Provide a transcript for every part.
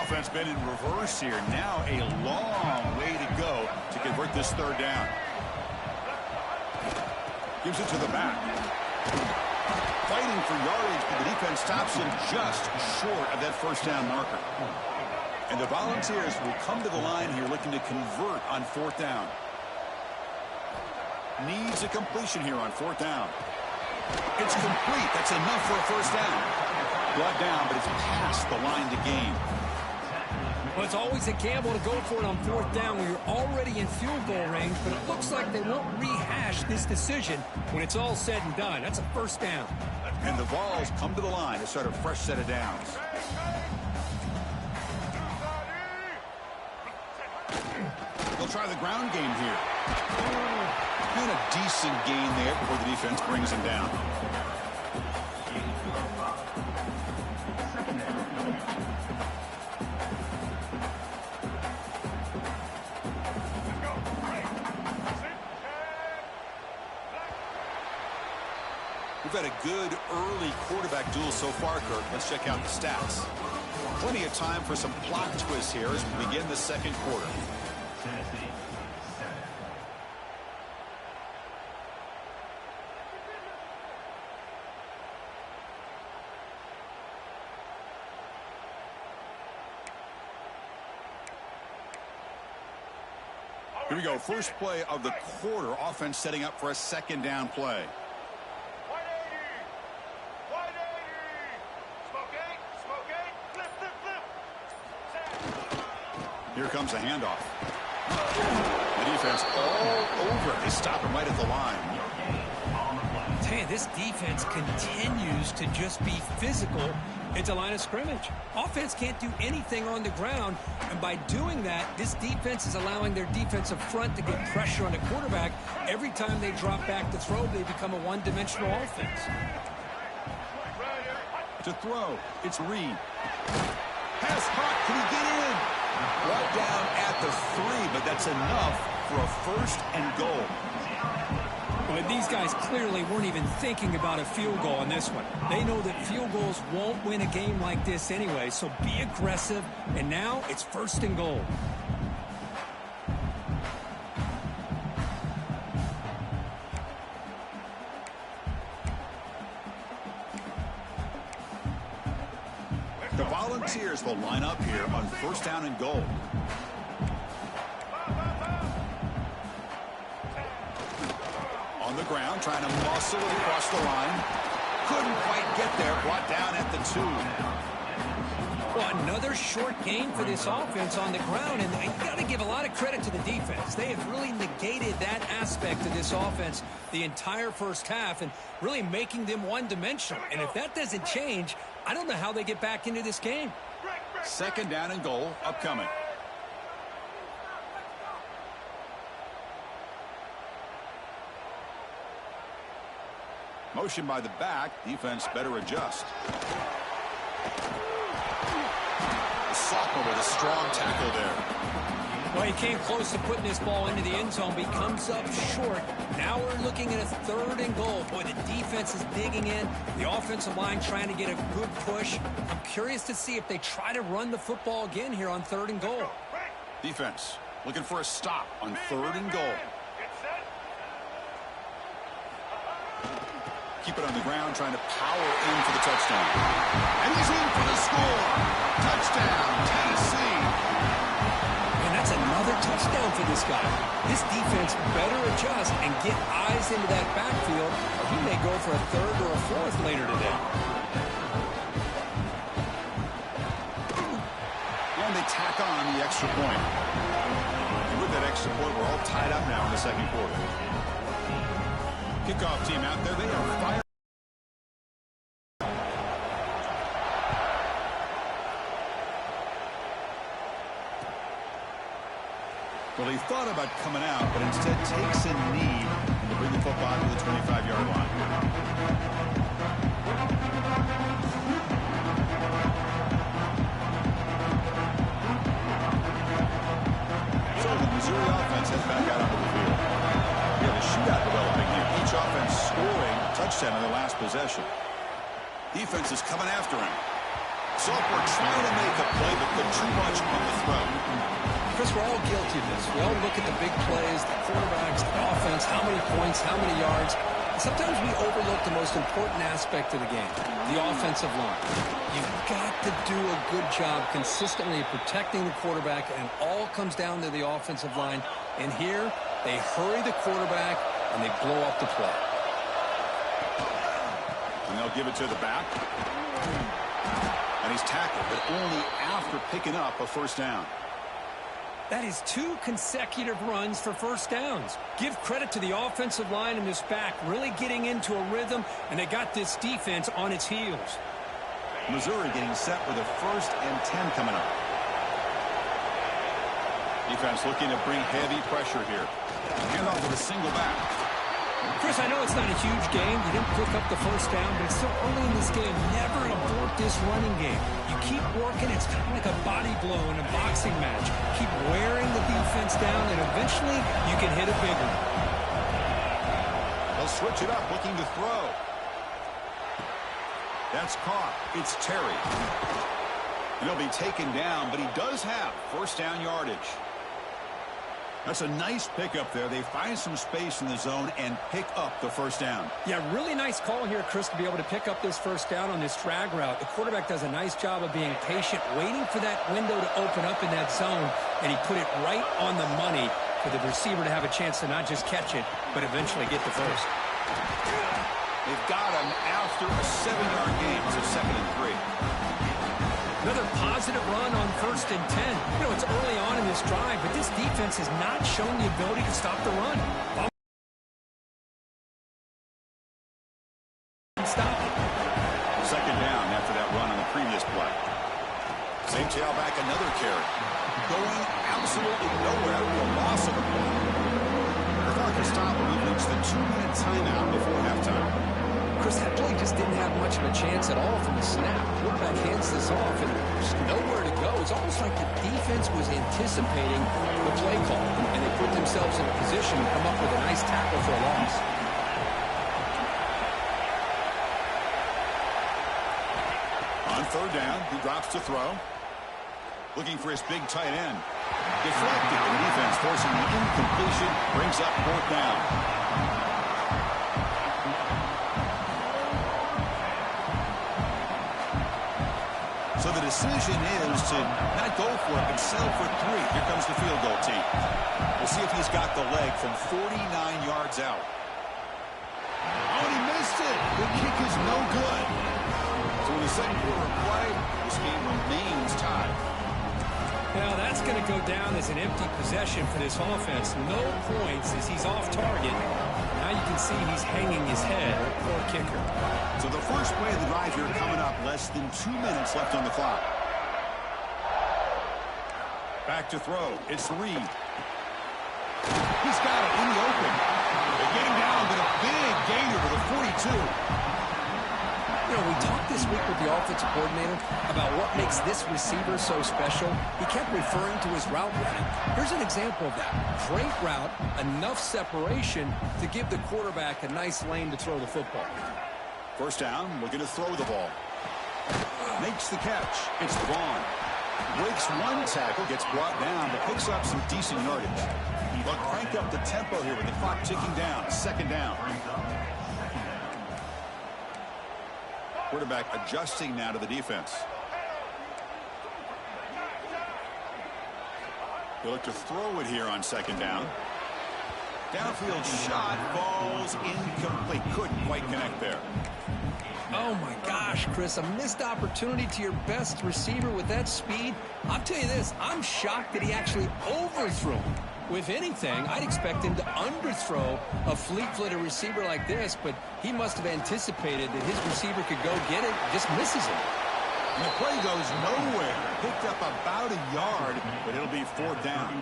offense been in reverse here. Now a long way to go to convert this third down. Gives it to the back. Fighting for yardage, but the defense stops him just short of that first down marker. And the Volunteers will come to the line here looking to convert on fourth down. Needs a completion here on fourth down. It's complete. That's enough for a first down. Brought down, but it's past the line to gain. Well, it's always a gamble to go for it on fourth down when you're already in field goal range, but it looks like they won't rehash this decision when it's all said and done. That's a first down. And the Vols come to the line to start a fresh set of downs. They'll try the ground game here. And a decent gain there before the defense brings him down. We've had a good early quarterback duel so far, Kirk. Let's check out the stats. Plenty of time for some plot twists here as we begin the second quarter. Here we go. First play of the quarter. Offense setting up for a second down play. Here comes a handoff. The defense all over it. They stop him right at the line. I tell you, this defense continues to just be physical at the line of scrimmage. Offense can't do anything on the ground, and by doing that, this defense is allowing their defensive front to get pressure on the quarterback. Every time they drop back to throw, they become a one-dimensional offense. To throw, it's Reed. Pass caught. Can he get in? Right down at the 3, but that's enough for a first and goal. Well, these guys clearly weren't even thinking about a field goal on this one. They know that field goals won't win a game like this anyway, so be aggressive, and now it's first and goal. The Volunteers will line up here on first down and goal. On the ground, trying to muscle it across the line. Couldn't quite get there. Brought down at the 2. Well, another short gain for this offense on the ground, and you got to give a lot of credit to the defense. They have really negated that aspect of this offense the entire first half and really making them one-dimensional. And if that doesn't change, I don't know how they get back into this game. Second down and goal upcoming. Motion by the back. Defense better adjust. The sophomore with a strong tackle there. Well, he came close to putting this ball into the end zone, but he comes up short. Now we're looking at a third and goal. Boy, the defense is digging in. The offensive line trying to get a good push. I'm curious to see if they try to run the football again here on third and goal. Defense looking for a stop on third and goal. Keep it on the ground, trying to power in for the touchdown. And he's in for the score. Touchdown, Tennessee. And that's another touchdown for this guy. This defense better adjust and get eyes into that backfield, or he may go for a third or a fourth later today. And they tack on the extra point. And with that extra point, we're all tied up now in the second quarter. Kickoff team out there, they are fired. Well, he thought about coming out, but instead takes a knee to bring the football to the 25-yard line. So the Missouri offense heads back out onto the field. We have a shootout developing here. Each offense scoring a touchdown in their last possession. Defense is coming after him. So we're trying to make a play, but put too much on the throw. Chris, we're all guilty of this. We all look at the big plays, the quarterbacks, the offense, how many points, how many yards. And sometimes we overlook the most important aspect of the game, the offensive line. You've got to do a good job consistently protecting the quarterback, and it all comes down to the offensive line. And here, they hurry the quarterback, and they blow up the play. And they'll give it to the back. And he's tackled, but only after picking up a first down. That is 2 consecutive runs for first downs. Give credit to the offensive line and this back really getting into a rhythm, and they got this defense on its heels. Missouri getting set with a 1st and 10 coming up. Defense looking to bring heavy pressure here. Hand off with a single back. Chris, I know it's not a huge game. You didn't pick up the first down, but it's still early in this game. Never abort this running game. You keep working. It's kind of like a body blow in a boxing match. Keep wearing the defense down, and eventually you can hit a big one. They'll switch it up, looking to throw. That's caught. It's Terry. And he'll be taken down, but he does have first down yardage. That's a nice pickup there. They find some space in the zone and pick up the first down. Yeah, really nice call here, Chris, to be able to pick up this first down on this drag route. The quarterback does a nice job of being patient, waiting for that window to open up in that zone, and he put it right on the money for the receiver to have a chance to not just catch it, but eventually get the first. They've got him after a 7-yard gain. It's a 2nd and 3. Another positive run on 1st and 10. You know, it's early on in this drive, but this defense has not shown the ability to stop the run. Stop it. 2nd down after that run on the previous play. Same tailback, another carry. Going absolutely nowhere. A loss of a play. The clock is stopped. We've reached the 2-minute timeout before halftime. Chris, that play just didn't have much of a chance at all from the snap. Quarterback hands this off, and there's nowhere to go. It's almost like the defense was anticipating the play call, and they put themselves in a position to come up with a nice tackle for a loss. On 3rd down, he drops to throw. Looking for his big tight end. Deflected. The defense forcing the incompletion. Brings up 4th down. So the decision is to not go for it, but settle for 3. Here comes the field goal team. We'll see if he's got the leg from 49 yards out. Oh, and he missed it. The kick is no good. So in the 2nd quarter of play, this game remains tied. Now that's going to go down as an empty possession for this offense. No points as he's off target. Now you can see he's hanging his head. Poor kicker. So the first play of the drive here coming up, less than 2 minutes left on the clock. Back to throw. It's Reed. He's got it in the open. They're getting down with a big gainer to the 42. You know, we talked this week with the offensive coordinator about what makes this receiver so special. He kept referring to his route running. Here's an example of that. Great route, enough separation to give the quarterback a nice lane to throw the football. First down, looking to throw the ball. Makes the catch. It's Vaughn. Breaks one tackle, gets brought down, but picks up some decent yardage. But crank up the tempo here with the clock ticking down. 2nd down. Quarterback adjusting now to the defense. He'll look to throw it here on 2nd down. Downfield shot falls incomplete. Couldn't quite connect there. Oh, my gosh, Chris, a missed opportunity to your best receiver with that speed. I'll tell you this, I'm shocked that he actually overthrew him. With anything, I'd expect him to underthrow a fleet-footed receiver like this, but he must have anticipated that his receiver could go get it, just misses him. And the play goes nowhere. Picked up about a yard, but it'll be 4th down.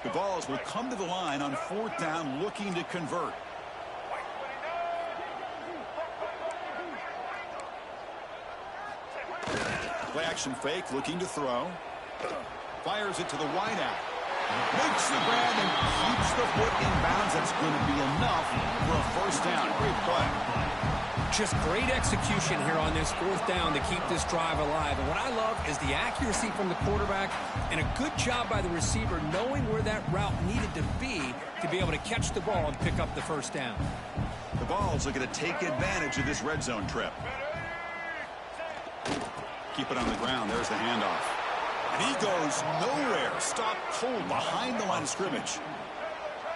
The Vols will come to the line on 4th down, looking to convert. Play action fake, looking to throw. Fires it to the wideout. Makes the grab and keeps the foot in bounds. That's going to be enough for a first down. Great play. Just great execution here on this fourth down to keep this drive alive. And what I love is the accuracy from the quarterback and a good job by the receiver knowing where that route needed to be able to catch the ball and pick up the first down. The Vols looking to take advantage of this red zone trip. Keep it on the ground. There's the handoff. And he goes nowhere. Stopped cold behind the line of scrimmage.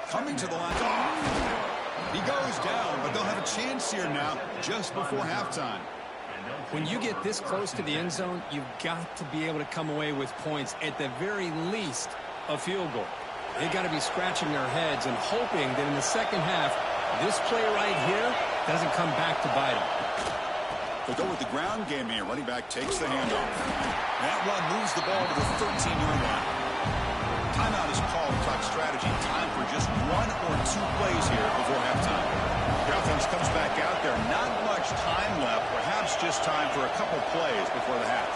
Coming to the line. He goes down, but they'll have a chance here now just before halftime. When you get this close to the end zone, you've got to be able to come away with points, at the very least a field goal. They've got to be scratching their heads and hoping that in the second half, this play right here doesn't come back to bite them. They go with the ground game here. Running back takes the handoff. That one moves the ball to the 13-yard line. Timeout is called to talk strategy. Time for just one or two plays here before halftime. The offense comes back out there. Not much time left. Perhaps just time for a couple plays before the half.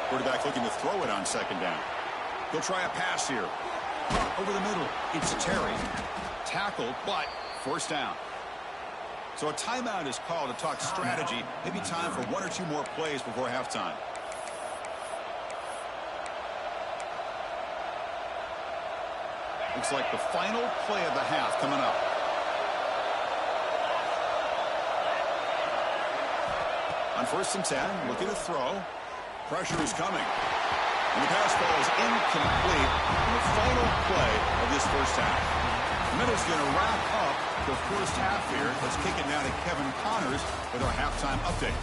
Quarterback looking to throw it on second down. He'll try a pass here. Over the middle. It's Terry. Tackled, but first down. So a timeout is called to talk strategy. Maybe time for one or two more plays before halftime. Looks like the final play of the half coming up. On 1st and 10, looking to throw. Pressure is coming. And the pass ball is incomplete in the final play of this first half. The minute's going to wrap up the first half here. Let's kick it now to Kevin Connors with our halftime update.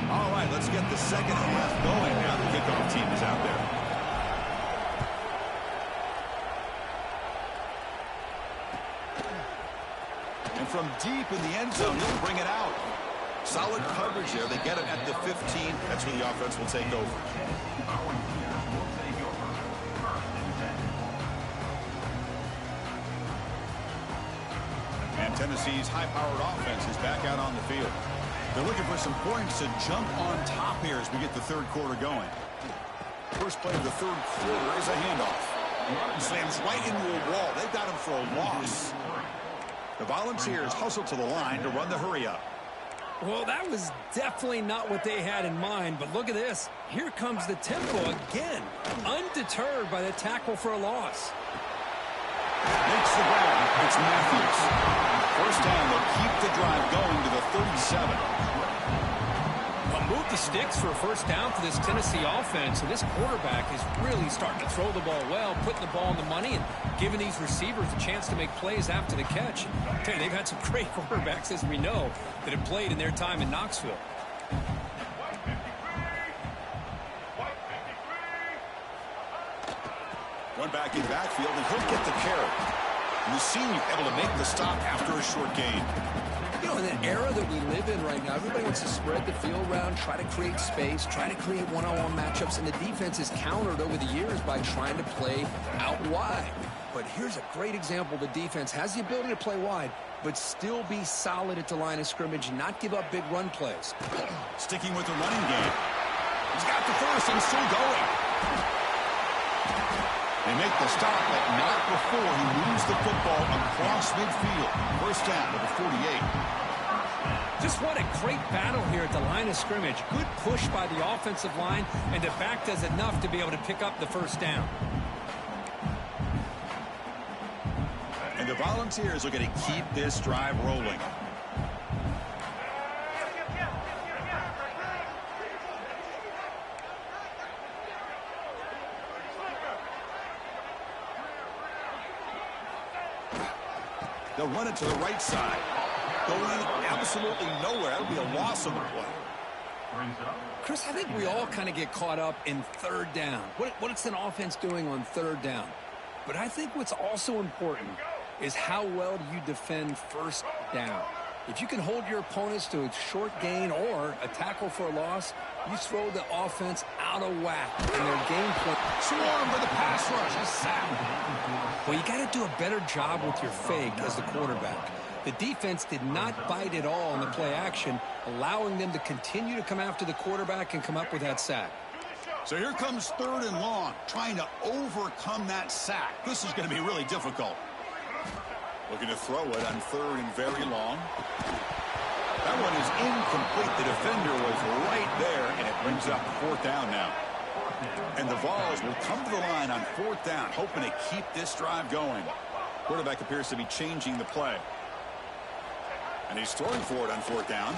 All right, let's get the second half going now. The kickoff team is out there. And from deep in the end zone, he'll bring it out. Solid coverage there. They get it at the 15. That's where the offense will take over. And Tennessee's high-powered offense is back out on the field. They're looking for some points to jump on top here as we get the third quarter going. First play of the third quarter is a handoff. Slams right into a wall. They've got him for a loss. The Volunteers hustle to the line to run the hurry-up. Well, that was definitely not what they had in mind, but look at this. Here comes the tempo again, undeterred by the tackle for a loss. Makes the grab. It's Matthews. First down, they'll keep the drive going to the 37. Move the sticks for a first down for this Tennessee offense, and this quarterback is really starting to throw the ball well, putting the ball in the money, and giving these receivers a chance to make plays after the catch. I tell you, they've had some great quarterbacks, as we know, that have played in their time in Knoxville. One back in the backfield, and he'll get the carry. And the senior able to make the stop after a short gain. You know, in the era that we live in right now, everybody wants to spread the field around, try to create space, try to create one-on-one matchups, and the defense is countered over the years by trying to play out wide. But here's a great example. The defense has the ability to play wide, but still be solid at the line of scrimmage and not give up big run plays. Sticking with the running game. He's got the first and still going. They make the stop, but not before he moves the football across midfield. First down to the 48. Just what a great battle here at the line of scrimmage. Good push by the offensive line, and the back does enough to be able to pick up the first down. And the Volunteers are going to keep this drive rolling. They'll run it to the right side. Going absolutely nowhere. That would be a loss on the play. Chris, I think we all kind of get caught up in third down. What's an offense doing on third down? But I think what's also important is how well do you defend first down. If you can hold your opponents to a short gain or a tackle for a loss, you throw the offense out of whack in their game plan. Swarm for the pass rush. A sack. Well, you got to do a better job with your fake as the quarterback. The defense did not bite at all on the play action, allowing them to continue to come after the quarterback and come up with that sack. So here comes 3rd and long, trying to overcome that sack. This is going to be really difficult. Looking to throw it on 3rd and very long. That one is incomplete. The defender was right there, and it brings up 4th down now. And the Vols will come to the line on 4th down, hoping to keep this drive going. Quarterback appears to be changing the play. And he's throwing for it on 4th down.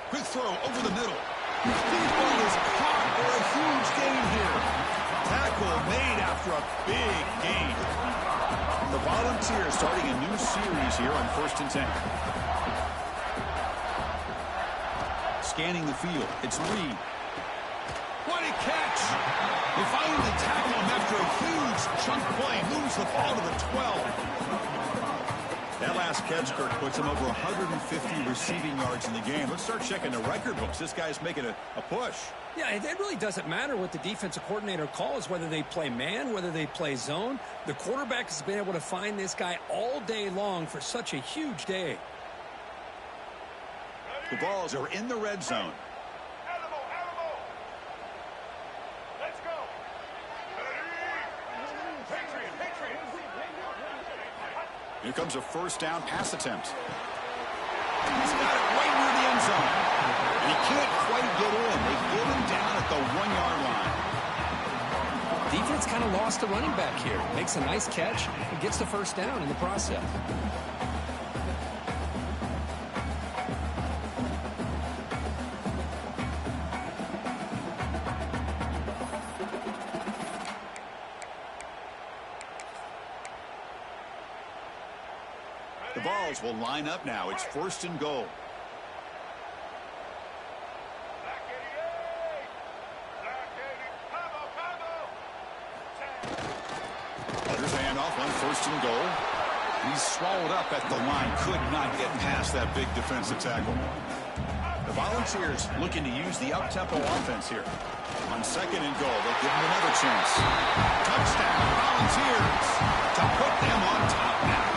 Quick throw over the middle. Deep ball is caught for a huge gain here. Tackle made after a big gain. The Volunteers starting a new series here on 1st and 10. Scanning the field. It's Reed. What a catch! They finally tackle him after a huge chunk play. Moves the ball to the 12. That last catch, Kirk, puts him over 150 receiving yards in the game. Let's start checking the record books. This guy's making a push. Yeah, it really doesn't matter what the defensive coordinator calls, whether they play man, whether they play zone. The quarterback has been able to find this guy all day long for such a huge day. The Vols are in the red zone. Let's go. Here comes a 1st down pass attempt. He's got it right near the end zone. And he can't quite get in. They get him down at the 1-yard line. Defense kind of lost a running back here. Makes a nice catch and gets the 1st down in the process. The Vols will line up now. It's 1st and goal. There's a handoff on 1st and goal. He's swallowed up at the line. Could not get past that big defensive tackle. The Volunteers looking to use the up-tempo offense here. On 2nd and goal, they'll give him another chance. Touchdown, Volunteers, to put them on top now.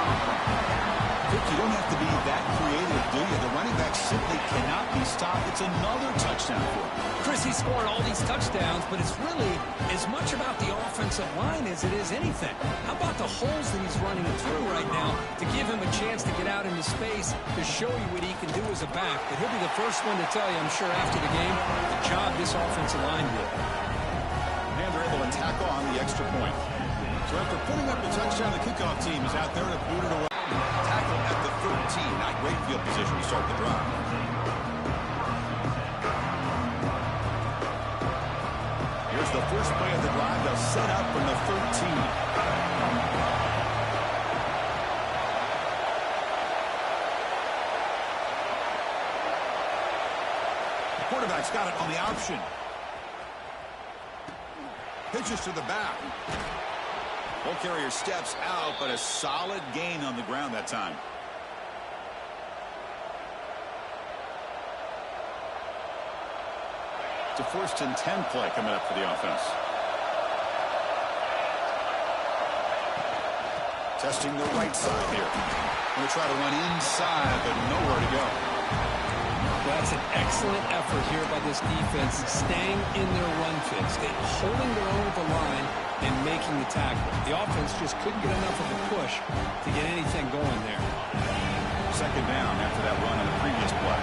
Vic, you don't have to be that creative, do you? The running back simply cannot be stopped. It's another touchdown for him. Chris, he scored all these touchdowns, but it's really as much about the offensive line as it is anything. How about the holes that he's running through right now to give him a chance to get out into space to show you what he can do as a back? But he'll be the first one to tell you, I'm sure, after the game, the job this offensive line did. And they're able to tackle on the extra point. So after putting up the touchdown, the kickoff team is out there to boot it away. Tackle at the 13. Not great field position to start the drive. Here's the first play of the drive. They'll set up from the 13. The quarterback's got it on the option. Pitches to the back. Ball carrier steps out, but a solid gain on the ground that time. It's a 1st and 10 play coming up for the offense. Testing the right side here. Going to try to run inside, but nowhere to go. That's an excellent effort here by this defense, staying in their run fix, holding their own at the line and making the tackle. The offense just couldn't get enough of a push to get anything going there. 2nd down after that run on the previous play.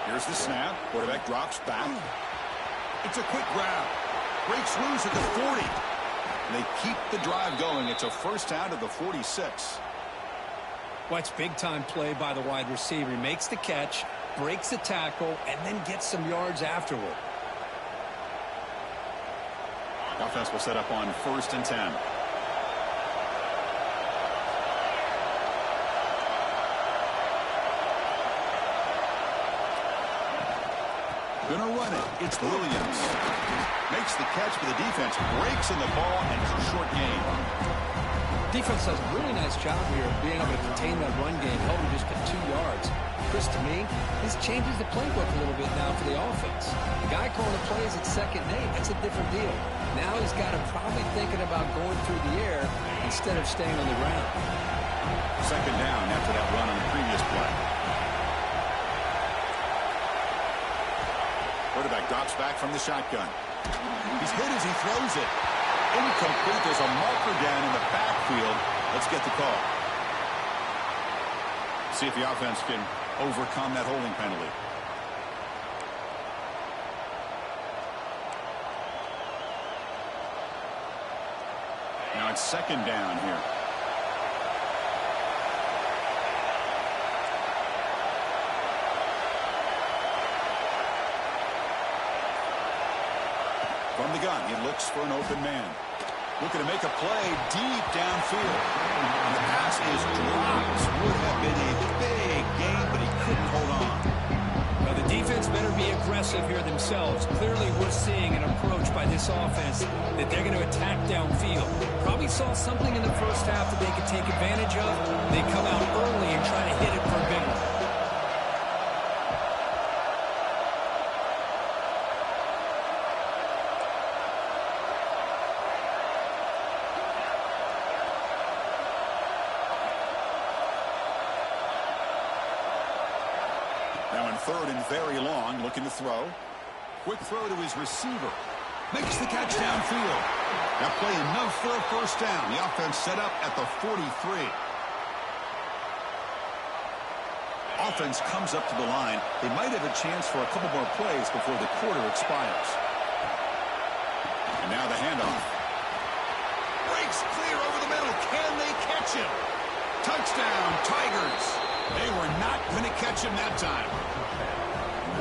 Here's the snap. Quarterback drops back. It's a quick grab. Breaks loose at the 40. And they keep the drive going. It's a 1st down to the 46. Watch big-time play by the wide receiver. He makes the catch, breaks the tackle, and then gets some yards afterward. The offense will set up on 1st and 10. Gonna run it. It's Williams. Makes the catch, but the defense breaks in the ball and it's a short gain. Defense does a really nice job here of being able to contain that run game, held him just to 2 yards. Chris, to me, this changes the playbook a little bit now for the offense. The guy calling the plays at 2nd and 8, that's a different deal. Now he's got him probably thinking about going through the air instead of staying on the ground. 2nd down after that run on the previous play. Quarterback drops back from the shotgun. He's hit as he throws it. Incomplete. There's a marker down in the backfield. Let's get the call. See if the offense can overcome that holding penalty. Now it's 2nd down here. From the gun, he looks for an open man. Looking to make a play deep downfield. And the pass is dropped. Would have been a big gain, but he couldn't hold on. Now the defense better be aggressive here themselves. Clearly we're seeing an approach by this offense that they're going to attack downfield. Probably saw something in the first half that they could take advantage of. They come out early and try to hit it for a big one. Now in 3rd and very long, looking to throw. Quick throw to his receiver. Makes the catch downfield. That play enough for a 1st down. The offense set up at the 43. Offense comes up to the line. They might have a chance for a couple more plays before the quarter expires. And now the handoff. Breaks clear over the middle. Can they catch him? Touchdown, Tigers. They were not going to catch him that time.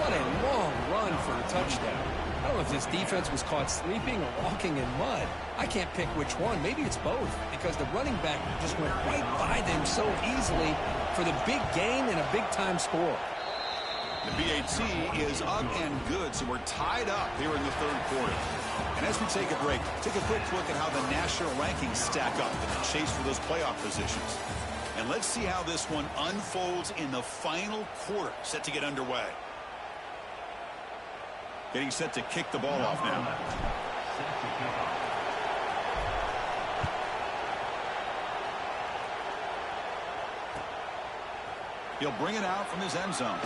What a long run for a touchdown. I don't know if this defense was caught sleeping or walking in mud. I can't pick which one. Maybe it's both, because the running back just went right by them so easily for the big gain and a big-time score. The BAT is up and good, so we're tied up here in the 3rd quarter. And as we take a break, take a quick look at how the national rankings stack up in the chase for those playoff positions. And let's see how this one unfolds in the final quarter, set to get underway. Getting set to kick the ball off now. He'll bring it out from his end zone.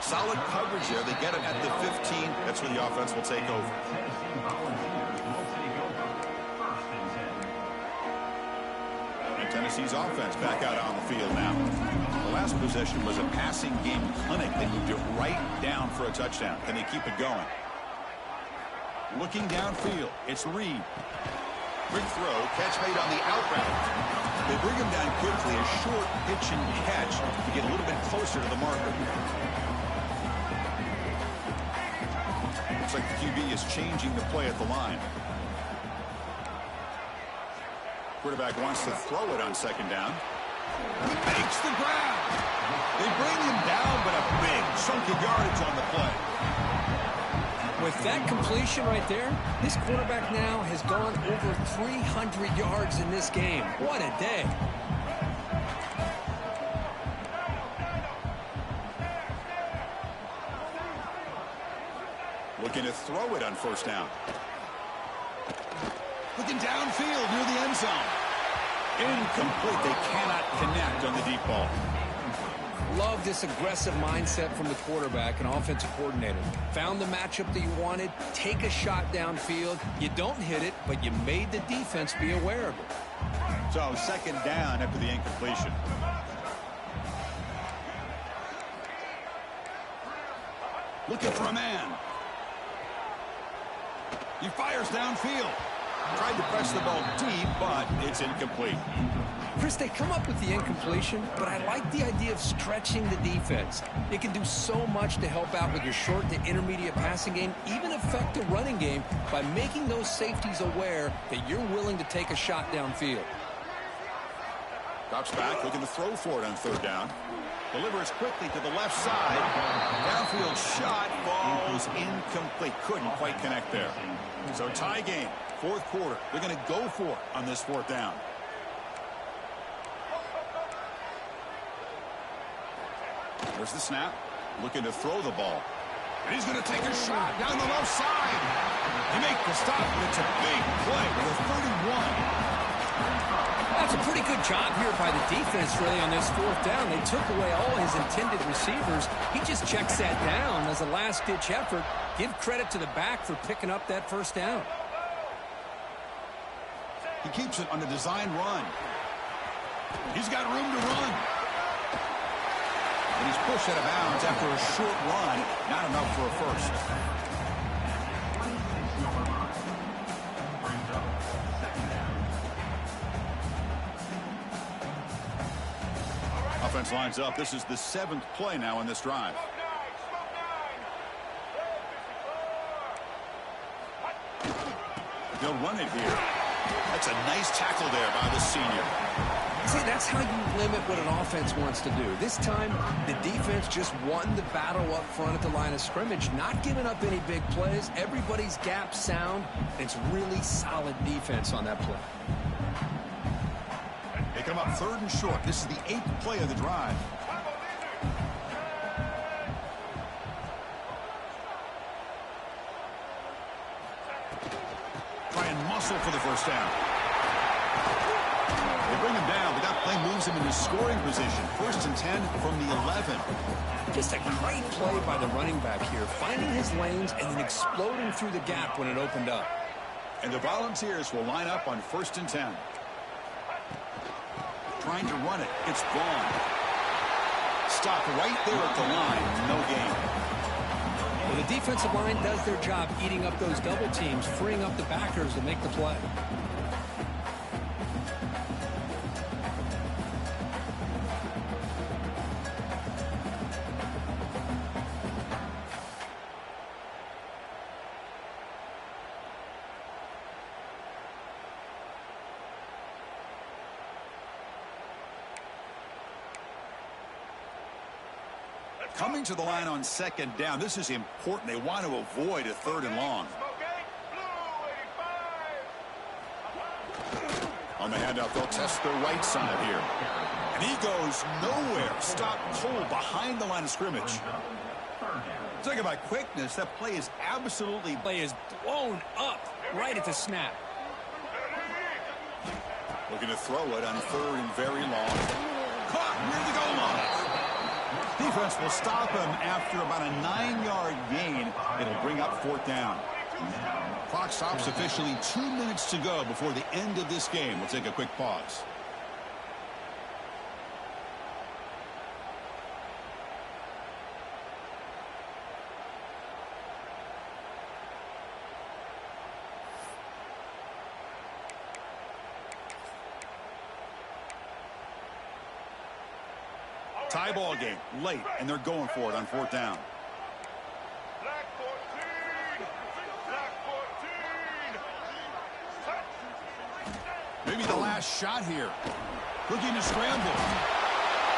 Solid coverage there. They get him at the 15. That's where the offense will take over. And Tennessee's offense back out on the field now. The last possession was a passing game clinic. They moved it right down for a touchdown. Can they keep it going? Looking downfield, it's Reed. Quick throw, catch made on the out route. They bring him down quickly, a short pitch and catch to get a little bit closer to the marker. Looks like the QB is changing the play at the line. Quarterback wants to throw it on 2nd down. He makes the grab. They bring him down, but a big chunk of yardage on the play. With that completion right there, this quarterback now has gone over 300 yards in this game. What a day. Looking to throw it on 1st down. Looking downfield near the end zone. Incomplete. They cannot connect on the deep ball. Love this aggressive mindset from the quarterback and offensive coordinator. Found the matchup that you wanted. Take a shot downfield. You don't hit it, but you made the defense be aware of it. So 2nd down after the incompletion. Looking for a man. He fires downfield. Tried to press the ball deep, but it's incomplete. Chris, they come up with the incompletion, but I like the idea of stretching the defense. It can do so much to help out with your short to intermediate passing game, even affect the running game by making those safeties aware that you're willing to take a shot downfield. Drops back, looking to throw for it on 3rd down. Delivers quickly to the left side. Downfield shot falls incomplete. Couldn't quite connect there. So tie game, fourth quarter. They're going to go for it on this fourth down. There's the snap. Looking to throw the ball. And he's going to take a shot down the left side. They make the stop, but it's a big play with a 31. That's a pretty good job here by the defense, really, on this fourth down. They took away all his intended receivers. He just checks that down as a last-ditch effort. Give credit to the back for picking up that first down. He keeps it on the design run. He's got room to run. And he's pushed out of bounds after a short run. Not enough for a first. Offense lines up. This is the 7th play now in this drive. They'll run it here. That's a nice tackle there by the senior. See, that's how you limit what an offense wants to do. This time, the defense just won the battle up front at the line of scrimmage, not giving up any big plays. Everybody's gap sound. It's really solid defense on that play. They come up 3rd and short. This is the 8th play of the drive. Try and muscle for the first down. They bring him down, but that play moves him into scoring position. 1st and 10 from the 11. Just a great play by the running back here, finding his lanes and then exploding through the gap when it opened up. And the Volunteers will line up on 1st and 10. Trying to run it. It's Vaughn. Stopped right there at the line. No gain. Well, the defensive line does their job eating up those double teams, freeing up the backers to make the play. Coming to the line on 2nd down. This is important. They want to avoid a 3rd and long. On the handout, they'll test the right side here. And he goes nowhere. Stopped cold behind the line of scrimmage. Talking about quickness, that play is absolutely... Play is blown up right at the snap. Looking to throw it on 3rd and very long. Caught near the goal line. Defense will stop him after about a 9-yard gain. It'll bring up 4th down. Clock stops officially 2 minutes to go before the end of this game. We'll take a quick pause. Tie ball game late, and they're going for it on 4th down. Black 14. Black 14. Maybe the last shot here. Looking to scramble.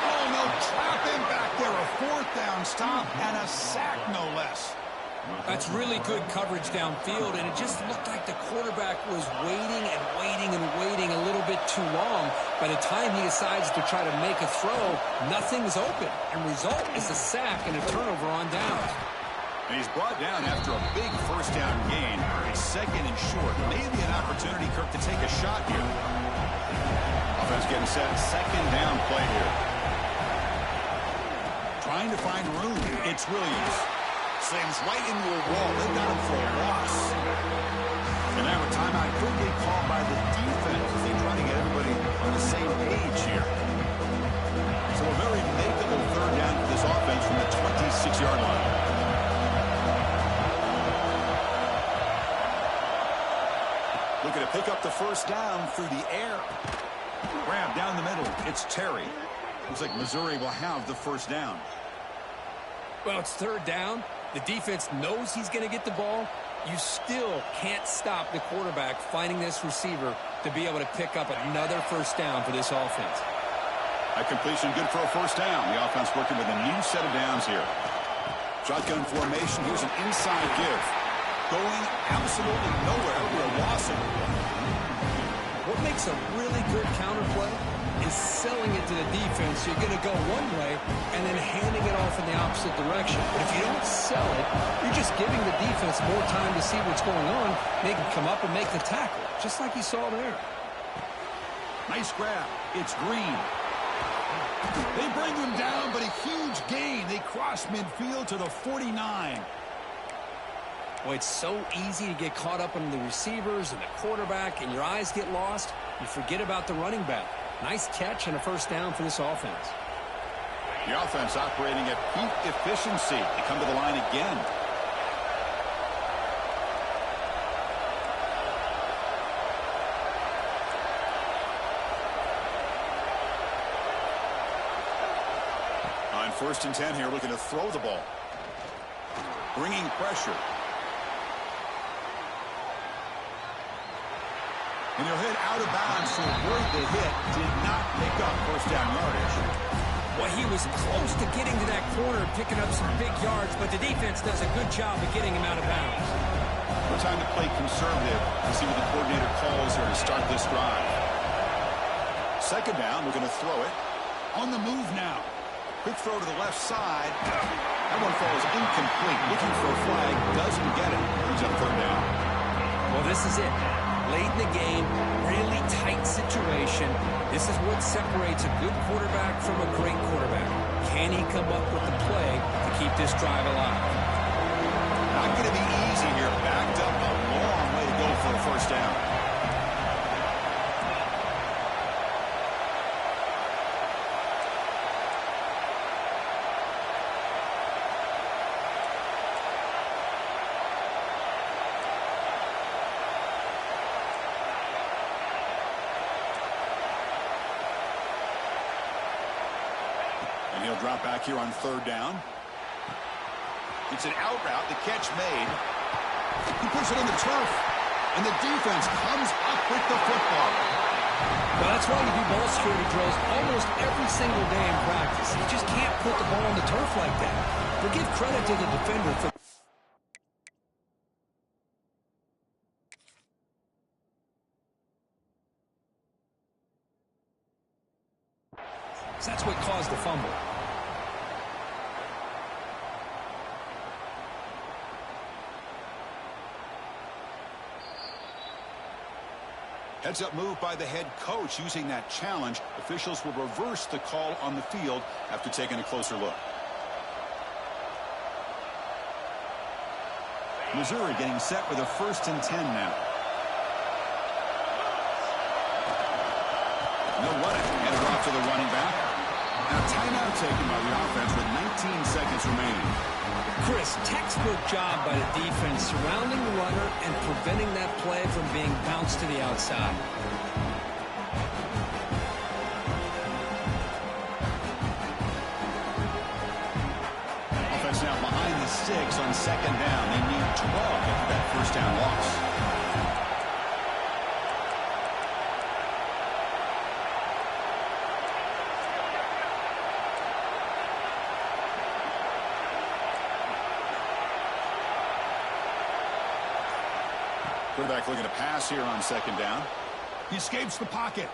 Oh, no, trap him back there. A 4th down stop and a sack, no less. That's really good coverage downfield, and it just looked like the quarterback was waiting and waiting and waiting a little bit too long. By the time he decides to try to make a throw, nothing's open, and result is a sack and a turnover on downs. And he's brought down after a big 1st down gain. It's 2nd and short. Maybe an opportunity, Kirk, to take a shot here. Offense getting set. 2nd down play here. Trying to find room. It's Williams. Slams right into a wall. They got him for a loss. And now a timeout could be called by the defense as they try to get everybody on the same page here. So a very makeable 3rd down for this offense from the 26-yard line. Looking to pick up the 1st down through the air. Grab down the middle. It's Terry. Looks like Missouri will have the 1st down. Well, it's 3rd down. The defense knows he's going to get the ball. You still can't stop the quarterback finding this receiver to be able to pick up another 1st down for this offense. A completion good for a first down. The offense working with a new set of downs here. Shotgun formation. Here's an inside give. Going absolutely nowhere. We're lost. What makes a really good counterplay is selling it to the defense. You're going to go one way and then handing it off in the opposite direction. But if you don't sell it, you're just giving the defense more time to see what's going on. They can come up and make the tackle, just like you saw there. Nice grab. It's Green. They bring him down, but a huge gain. They cross midfield to the 49. Boy, it's so easy to get caught up in the receivers and the quarterback, and your eyes get lost. You forget about the running back. Nice catch and a first down for this offense. The offense operating at peak efficiency. They come to the line again. On 1st and 10 here, looking to throw the ball. Bringing pressure. And he'll hit out of bounds, so worth the hit. Did not pick up first down yardage. Well, he was close to getting to that corner and picking up some big yards, but the defense does a good job of getting him out of bounds. No time to play conservative to see what the coordinator calls here to start this drive. 2nd down, we're going to throw it. On the move now. Quick throw to the left side. That one falls incomplete. Looking for a flag. Doesn't get it. He's on 3rd down. Well, this is it. Late in the game, really tight situation. This is what separates a good quarterback from a great quarterback. Can he come up with the play to keep this drive alive? Not going to be easy here. Backed up a long way to go for a first down. And he'll drop back here on 3rd down. It's an out route. The catch made. He puts it on the turf. And the defense comes up with the football. Well, that's why you do ball security drills almost every single day in practice. You just can't put the ball on the turf like that. But give credit to the defender for... That's what caused the fumble. Heads-up move by the head coach. Using that challenge, officials will reverse the call on the field after taking a closer look. Missouri getting set with a 1st and 10 now. No running. Hand it off to the running back. And a timeout taken by the offense with 19 seconds remaining. Chris, textbook job by the defense surrounding the runner and preventing that play from being bounced to the outside. Offense now behind the 6 on 2nd down. They need 12 after that first down loss. Quarterback looking to pass here on 2nd down. He escapes the pocket.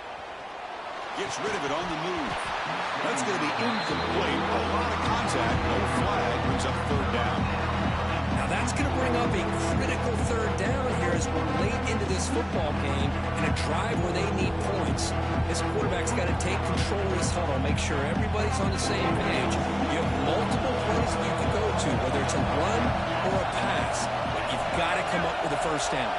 Gets rid of it on the move. That's going to be incomplete. A lot of contact. No flag. Brings up 3rd down. Now that's going to bring up a critical 3rd down here as we're late into this football game in a drive where they need points. This quarterback's got to take control of this huddle, make sure everybody's on the same page. You have multiple plays that you can go to, whether it's a run or a pass, but you've got to come up with a first down.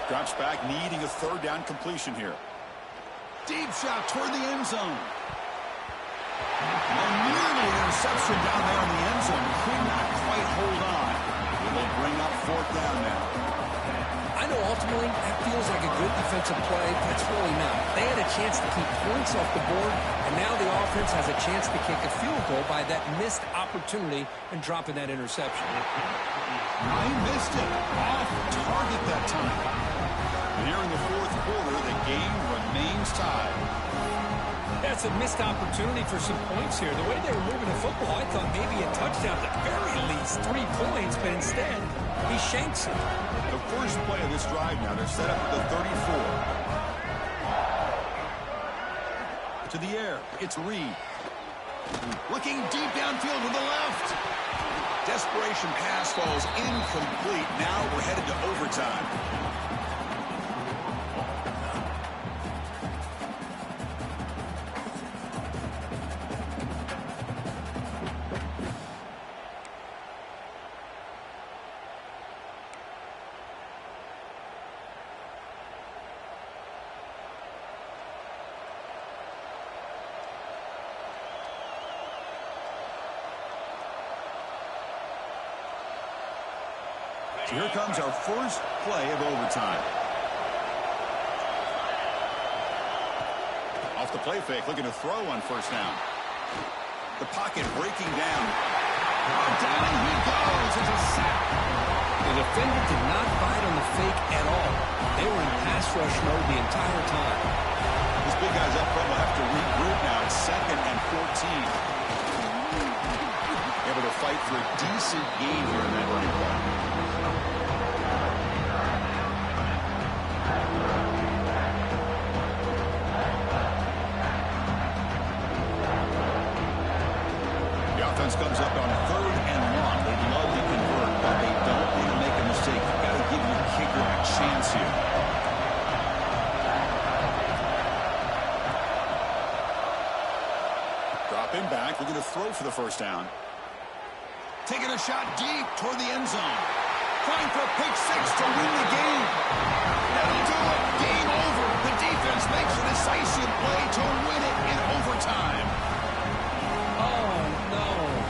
Drops back, needing a 3rd down completion here. Deep shot toward the end zone. And nearly an interception down there in the end zone. Could not quite hold on. It will bring up 4th down now. I know ultimately that feels like a good defensive play. That's really not. They had a chance to keep points off the board, and now the offense has a chance to kick a field goal by that missed opportunity and dropping that interception. He missed it. Off target that time. And here in the fourth quarter, the game remains tied. That's a missed opportunity for some points here. The way they were moving the football, I thought maybe a touchdown at the very least, 3 points, but instead, he shanks it. The first play of this drive now, they're set up at the 34. To the air, it's Reed. Looking deep downfield to the left. Desperation pass falls incomplete. Now we're headed to overtime. So here comes our first play of overtime. Off the play fake, looking to throw on first down. The pocket breaking down. Down he goes. It's a sack. The defender did not bite on the fake at all. They were in pass rush mode the entire time. These big guys up front will have to regroup now. It's 2nd and 14. Able to fight for a decent gain here in that running play. Comes up on 3rd and long. They'd love to convert, but they don't want to make a mistake. You've got to give your kicker a chance here. Dropping back, looking to throw for the first down. Taking a shot deep toward the end zone. Trying for a pick 6 to win the game. That'll do it. Game over. The defense makes a decisive play to win it in overtime.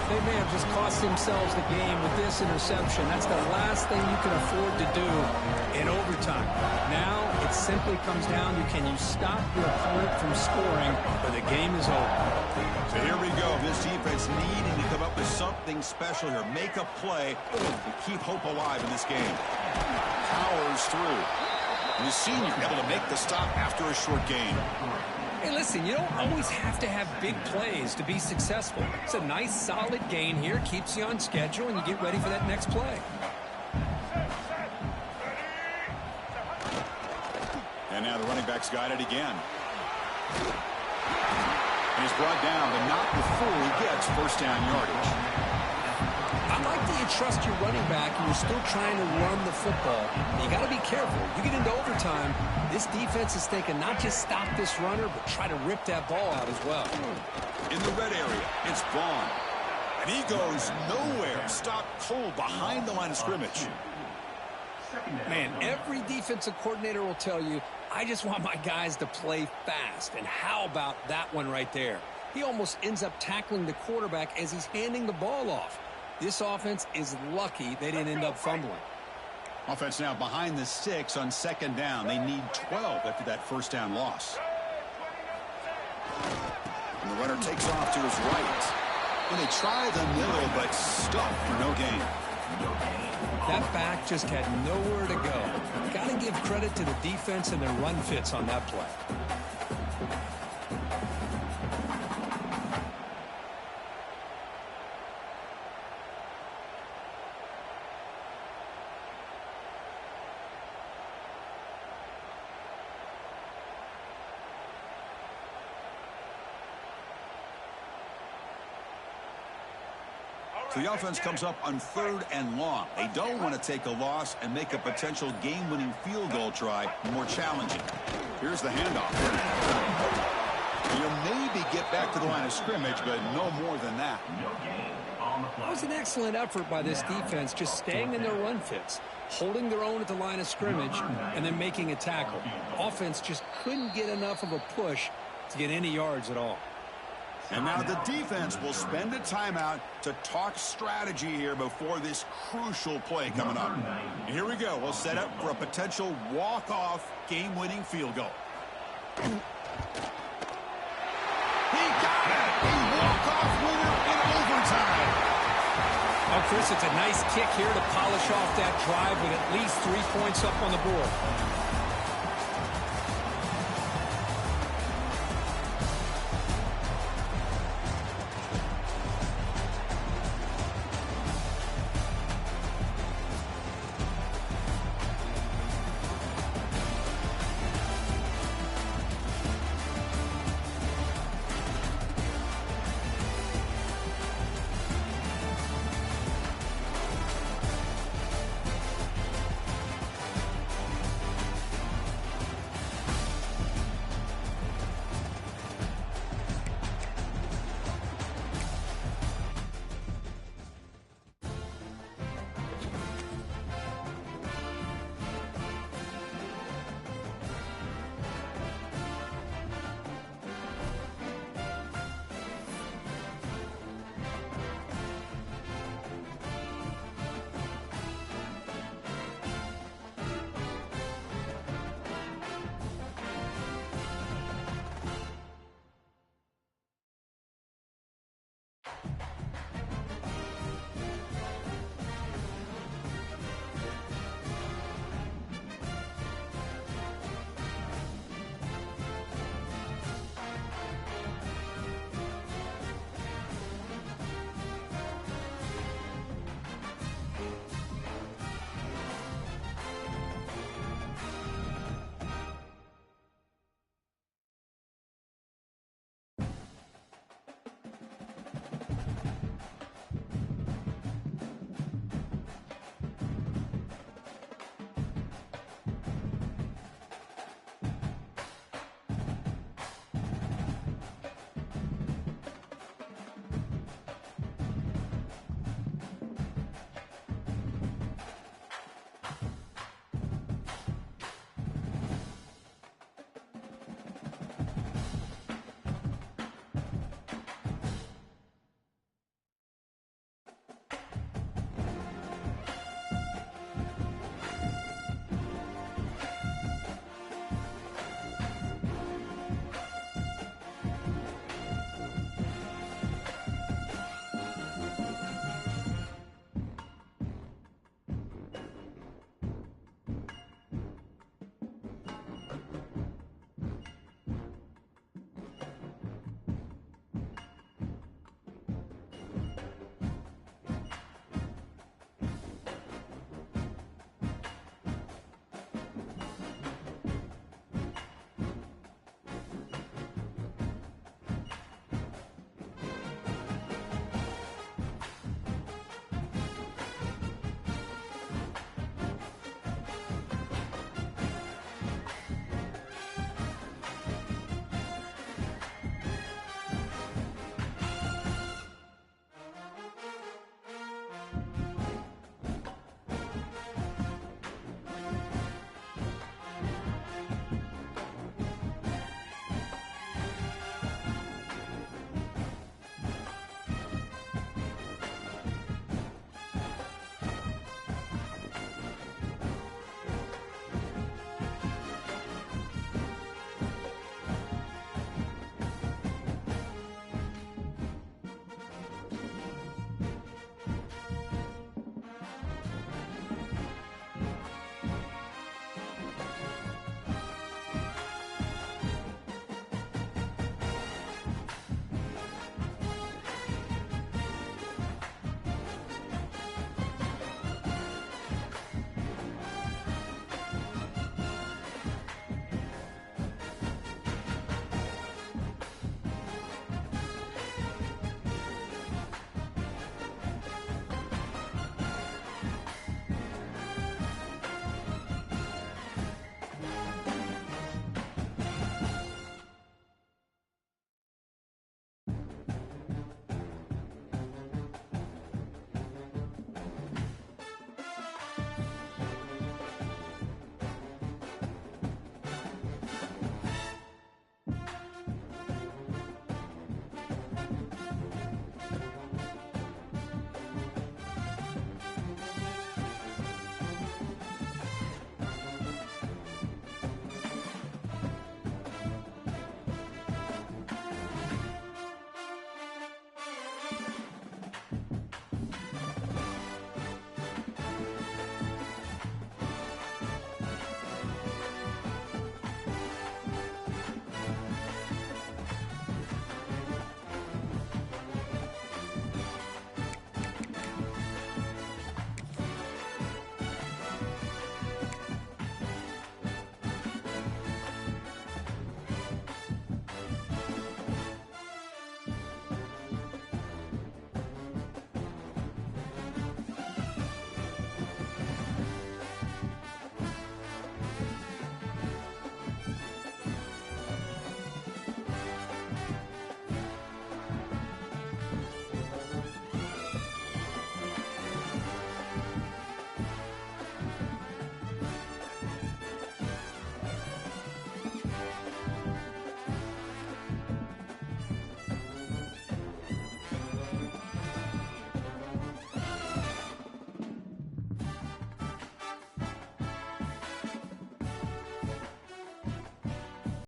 They may have just cost themselves the game with this interception. That's the last thing you can afford to do in overtime. Now it simply comes down to, can you stop your opponent from scoring, or the game is over. So here we go. This defense needing to come up with something special here. Make a play to keep hope alive in this game. Powers through. And the senior able to make the stop after a short gain. Hey, listen, you don't always have to have big plays to be successful. It's a nice, solid gain here. Keeps you on schedule, and you get ready for that next play. And now the running back's got it again. And he's brought down, but not before he gets first down yardage. I like that you trust your running back and you're still trying to run the football. You got to be careful. You get into overtime, this defense is thinking not just stop this runner, but try to rip that ball out as well. In the red area, it's Vaughn. And he goes nowhere. Stopped cold behind the line of scrimmage. Man, every defensive coordinator will tell you, I just want my guys to play fast. And how about that one right there? He almost ends up tackling the quarterback as he's handing the ball off. This offense is lucky they didn't end up fumbling. Offense now behind the 6 on 2nd down. They need 12 after that first down loss. And the runner takes off to his right. And they try the middle, but stuffed for no gain. That back just had nowhere to go. Got to give credit to the defense and their run fits on that play. So the offense comes up on 3rd and long. They don't want to take a loss and make a potential game-winning field goal try more challenging. Here's the handoff. You'll maybe get back to the line of scrimmage, but no more than that. That was an excellent effort by this defense, just staying in their run fits, holding their own at the line of scrimmage, and then making a tackle. Offense just couldn't get enough of a push to get any yards at all. And now the defense will spend a timeout to talk strategy here before this crucial play coming up. Here we go. We'll set up for a potential walk-off game-winning field goal. He got it! A walk-off winner in overtime. Oh, Chris, it's a nice kick here to polish off that drive with at least 3 points up on the board.